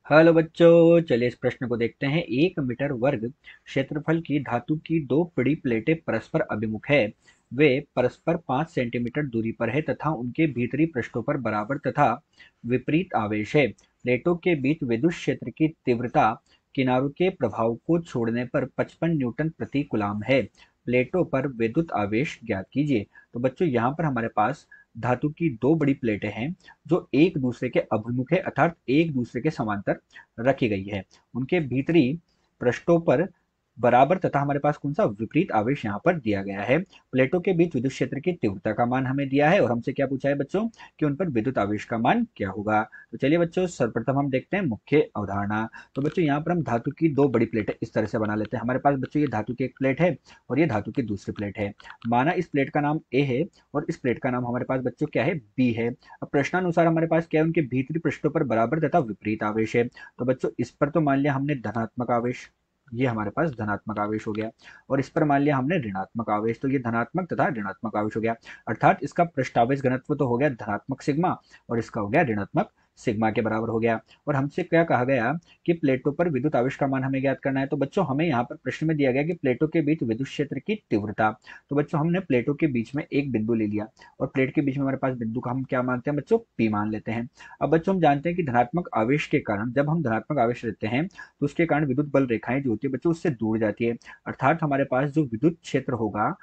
Hello बच्चों, चलिए इस प्रश्न को देखते हैं। 1 मीटर वर्ग क्षेत्रफल की धातु की दो बड़ी प्लेटें परस्पर अभिमुख है। वे परस्पर 5 सेंटीमीटर दूरी पर है तथा उनके भीतरी पृष्ठों पर बराबर तथा विपरीत आवेश है। प्लेटों के बीच विद्युत क्षेत्र की तीव्रता किनारों के प्रभाव को छोड़ने पर 55 न्यूटन प्रति कूलाम है। प्लेटों पर विद्युत आवेश ज्ञात कीजिए। तो बच्चों यहाँ पर हमारे पास धातु की दो बड़ी प्लेटें हैं जो एक दूसरे के अभिमुख है, अर्थात एक दूसरे के समांतर रखी गई है। उनके भीतरी पृष्ठों पर बराबर तथा हमारे पास कौन सा विपरीत आवेश यहाँ पर दिया गया है। प्लेटों के बीच विद्युत क्षेत्र की तीव्रता का मान हमें दिया है और हमसे क्या पूछा है बच्चों कि उन पर विद्युत आवेश का मान क्या होगा। तो चलिए बच्चों, सर्वप्रथम हम देखते हैं मुख्य अवधारणा। तो बच्चों यहाँ पर हम धातु की दो बड़ी प्लेटें इस तरह से बना लेते हैं। हमारे पास बच्चों ये धातु की एक प्लेट है और ये धातु की दूसरी प्लेट है। माना इस प्लेट का नाम ए है और इस प्लेट का नाम हमारे पास बच्चों क्या है, बी है। अब प्रश्नानुसार हमारे पास क्या है, उनके भीतरी पृष्ठों पर बराबर तथा विपरीत आवेश है। तो बच्चों इस पर तो मान लिया हमने धनात्मक आवेश, ये हमारे पास धनात्मक आवेश हो गया। और इस पर मान लिया हमने ऋणात्मक आवेश, तो ये धनात्मक तथा ऋणात्मक आवेश हो गया। अर्थात इसका पृष्ठावेश घनत्व तो हो गया धनात्मक सिग्मा और इसका हो गया ऋणात्मक सिग्मा के बराबर हो गया। और हमसे क्या कहा गया कि प्लेटों पर विद्युत आवेश का मान हमें ज्ञात करना है। तो बच्चों हमें यहाँ पर प्रश्न में दिया गया कि प्लेटों के बीच विद्युत क्षेत्र की तीव्रता। तो बच्चों हमने प्लेटों के बीच में एक बिंदु ले लिया और प्लेट के बीच में हमारे पास बिंदु का हम क्या मानते हैं बच्चों, पी मान लेते हैं। अब बच्चों हम जानते हैं कि धनात्मक आवेश के कारण, जब हम धनात्मक आवेश लेते हैं तो उसके कारण विद्युत बल रेखाएं जो होती है बच्चों उससे दूर जाती है। अर्थात हमारे पास जो विद्युत क्षेत्र होगा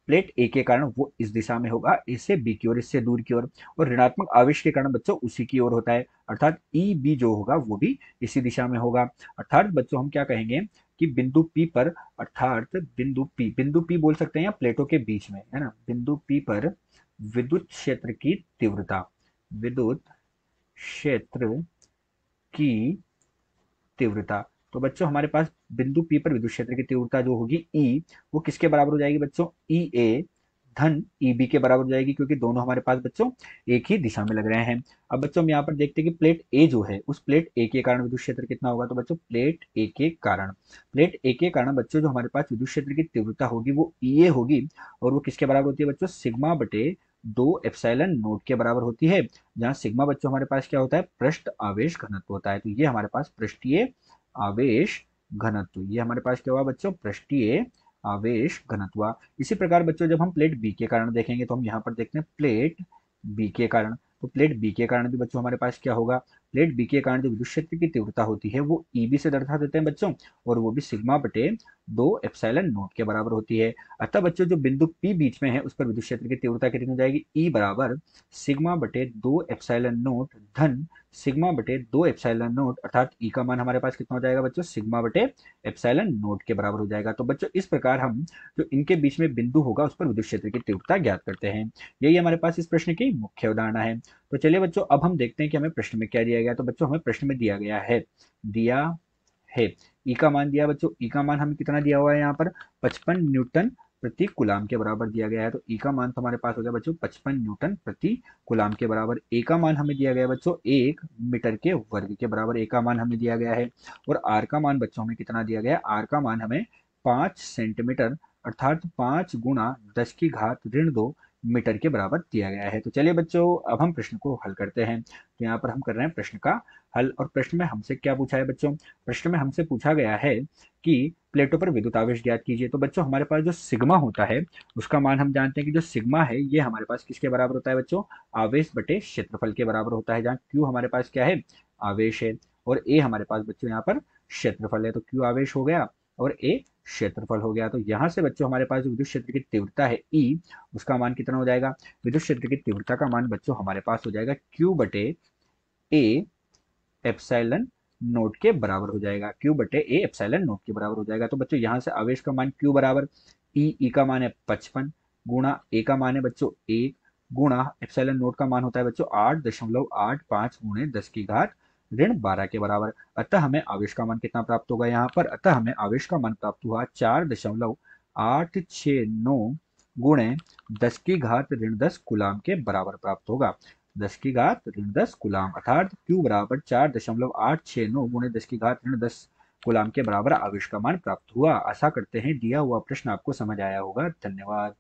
प्लेट ए के कारण वो इस दिशा में होगा, इससे बी की ओर, इससे दूर की ओर। और ऋणात्मक आवेश के कारण बच्चों उसी की ओर होता है, अर्थात ई बी जो होगा वो भी इसी दिशा में होगा। अर्थात बच्चों हम क्या कहेंगे कि बिंदु पी पर, अर्थात बिंदु पी बोल सकते हैं या प्लेटों के बीच में, है ना, बिंदु पी पर विद्युत क्षेत्र की तीव्रता, विद्युत क्षेत्र की तीव्रता। तो बच्चों हमारे पास बिंदु पी पर विद्युत क्षेत्र की तीव्रता जो होगी ई, वो किसके बराबर हो जाएगी बच्चों, ई ए धन ई बी के बराबर हो जाएगी, क्योंकि दोनों हमारे पास बच्चों एक ही दिशा में लग रहे हैं। अब बच्चों हम यहाँ पर देखते हैं कि प्लेट ए जो है उस प्लेट ए के कारण विद्युत क्षेत्र कितना होगा। तो बच्चों प्लेट ए के कारण बच्चों जो हमारे पास विद्युत क्षेत्र की तीव्रता होगी वो ई ए होगी। और वो किसके बराबर होती है बच्चों, सिग्मा बटे दो एप्सिलॉन नोट के बराबर होती है। जहाँ सिग्मा बच्चों हमारे पास क्या होता है, पृष्ठ आवेश घनत्व होता है। तो ये हमारे पास पृष्ठीय आवेश घनत्व, ये हमारे पास क्या हुआ बच्चों, पृष्ठीय आवेश घनत्व। इसी प्रकार बच्चों जब हम प्लेट बी के कारण देखेंगे तो हम यहाँ पर देखते हैं प्लेट बी के कारण। तो प्लेट बी के कारण भी बच्चों हमारे पास क्या होगा, प्लेट बी के कारण जो विद्युत क्षेत्र की तीव्रता होती है वो ईबी से दर्शा देते हैं बच्चों, और वो भी सिग्मा बटे दो एप्सिलॉन नोट के बराबर होती है। अतः बच्चों जो बिंदु पी बीच में है उस पर विद्युत क्षेत्र की तीव्रता कितनी हो जाएगी, ई बराबर सिग्मा बटे दो एप्सिलॉन नोट धन सिग्मा बटे दो एप्सिलॉन नोट, अर्थात ई का मान हमारे पास कितना हो जाएगा बच्चों, सिग्मा बटे एप्सिलॉन नोट के बराबर हो जाएगा। तो बच्चों इस प्रकार हम जो इनके बीच में बिंदु होगा उस पर विद्युत क्षेत्र की तीव्रता ज्ञात करते हैं। यही हमारे पास इस प्रश्न की मुख्य उदाहरण है। तो चलिए बच्चों अब हम देखते हैं कि हमें प्रश्न में क्या दिया गया। तो बच्चों हमें प्रश्न में दिया है ई का मान दिया बच्चों। ई का मान हमें कितना दिया हुआ है यहाँ पर, 55 न्यूटन प्रति कुलाम के बराबर दिया गया है। तो ई का मान तो हमारे पास हो गया बच्चों 55 न्यूटन प्रति कुलाम के बराबर। ए का मान हमें दिया गया है बच्चों 1 मीटर के वर्ग के बराबर ए का मान हमें दिया गया है। और आर का मान बच्चों हमें कितना दिया गया है, आर का मान हमें 5 सेंटीमीटर, अर्थात 5 × 10⁻² मीटर के बराबर दिया गया है। तो चलिए बच्चों अब हम प्रश्न को हल करते हैं। तो यहाँ पर हम कर रहे हैं प्रश्न का हल। और प्रश्न में हमसे क्या पूछा है बच्चों, प्रश्न में हमसे पूछा गया है कि प्लेटों पर विद्युत आवेश ज्ञात कीजिए। तो बच्चों हमारे पास जो सिग्मा होता है उसका मान हम जानते हैं कि जो सिग्मा है ये हमारे पास किसके बराबर होता है बच्चों, आवेश बटे क्षेत्रफल के बराबर होता है। जहाँ क्यू हमारे पास क्या है, आवेश है, और ए हमारे पास बच्चों यहाँ पर क्षेत्रफल है। तो क्यू आवेश हो गया और ए क्षेत्रफल हो गया। तो यहाँ से बच्चों हमारे पास जो विद्युत क्षेत्र की तीव्रता है ई, उसका मान कितना हो जाएगा, विद्युत क्षेत्र की तीव्रता का मान बच्चों हमारे पास हो जाएगा क्यू बटे ए एप्सिलॉन नोट के बराबर हो जाएगा, क्यू बटे ए एप्सिलॉन नोट के बराबर हो जाएगा। तो बच्चों यहाँ से आवेश का मान क्यू बराबर ई का मान है 55 गुणा ए का मान है बच्चों 1 गुणा एप्सिलॉन नोट का मान होता है बच्चों 8.85 गुणे 10⁻12 के बराबर। अतः हमें आवेश का मान कितना प्राप्त होगा यहाँ पर, अतः हमें आवेश का मान प्राप्त हुआ 4.869 गुणे 10⁻10 कुलाम के बराबर प्राप्त होगा। 10⁻10 कुलाम, अर्थात Q बराबर 4.869 गुणे 10⁻10 कुलाम के बराबर आवेश का मान प्राप्त हुआ। आशा करते हैं दिया हुआ प्रश्न आपको समझ आया होगा। धन्यवाद।